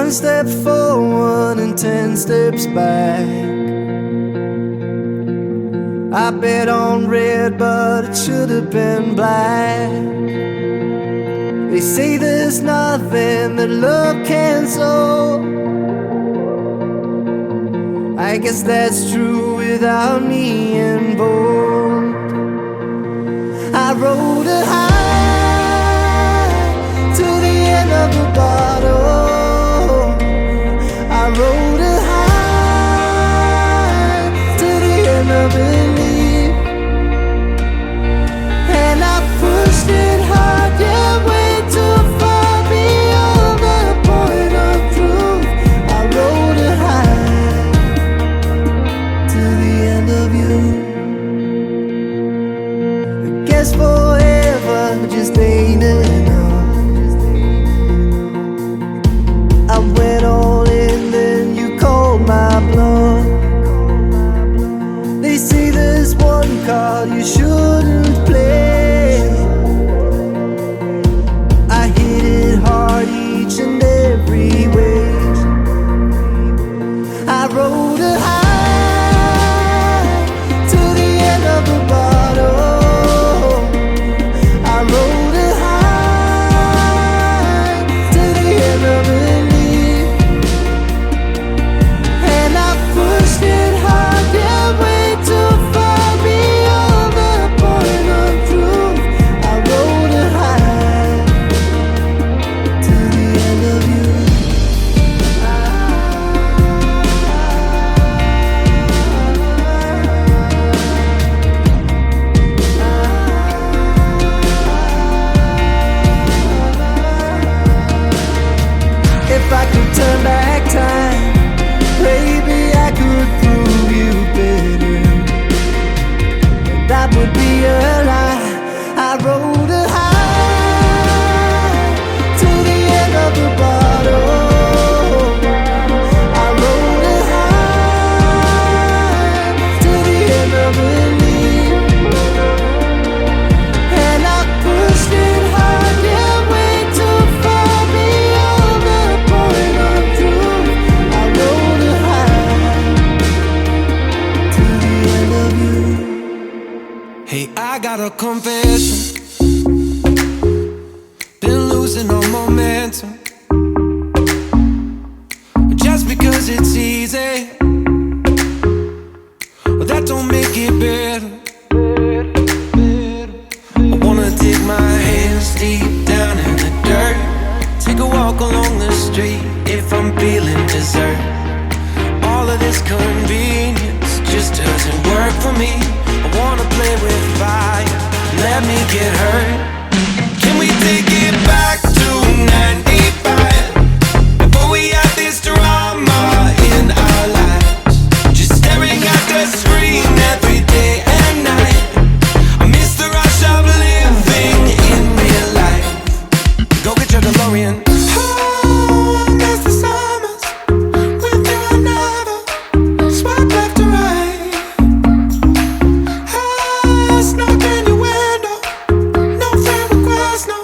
One step forward and 10 steps back. I bet on red, but it should have been black. They say there's nothing that love can solve. I guess that's true without me involved. I rode it high to the end of the bottle. I rode it high to the end of belief, and I pushed it hard, yeah, way too far beyond the point of truth. I rode it high to the end of you. I guess forever just ain't enough. I went all in, then you called my bluff. They say there's one card you shouldn't play. I hit it hard each and every way. I rode it high to the end of the bottle. I rode it high to the end of belief, and I pushed it hard, yeah, way too far beyond the point of truth. I rode it high to the end of you. If I could turn back time, maybe I could prove you better. That would be a lie. I rode it high to the end of the bottle. I rode it high to the end of belief, and I pushed it hard, yeah, way too far beyond the point of truth. I rode it high to the end of you. Hey, I got a confession. Been losing all momentum. Just because it's easy, well, that don't make it better. I wanna dig my hands deep down in the dirt. Take a walk along the street if I'm feeling dessert. All of this convenience just doesn't work for me. I wanna play with fire, let me get hurt. Can we take it back to 95? Before we had this drama in our lives, just staring at the screen every day and night. I miss the rush of living in real life. Go get your DeLorean. Oh, miss the summers with you and never swipe left to right. Snuck in your window, no friend request, no,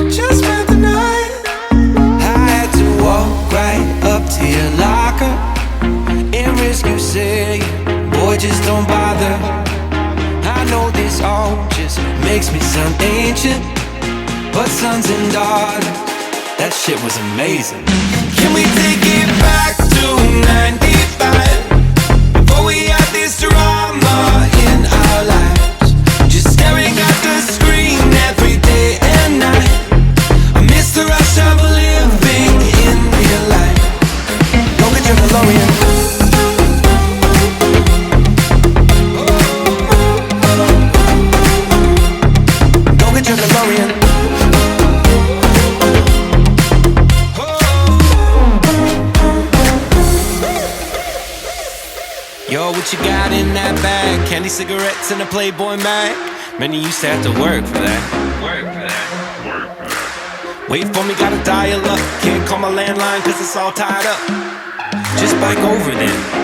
just spent the night. I had to walk right up to your locker and risk you saying, boy, just don't bother. I know this all just makes me sound ancient, but sons and daughters, that shit was amazing. Can we take it back to 95? Before we had this drama in our lives, just staring at the screen every day and night. I miss the rush of living in real life. Go get your DeLorean. Go get your DeLorean. Yo, what you got in that bag? Candy, cigarettes, and a Playboy mag? Man, you used to have to work for that. Wait for me, gotta dial up. Can't call my landline cause it's all tied up. Just bike over then.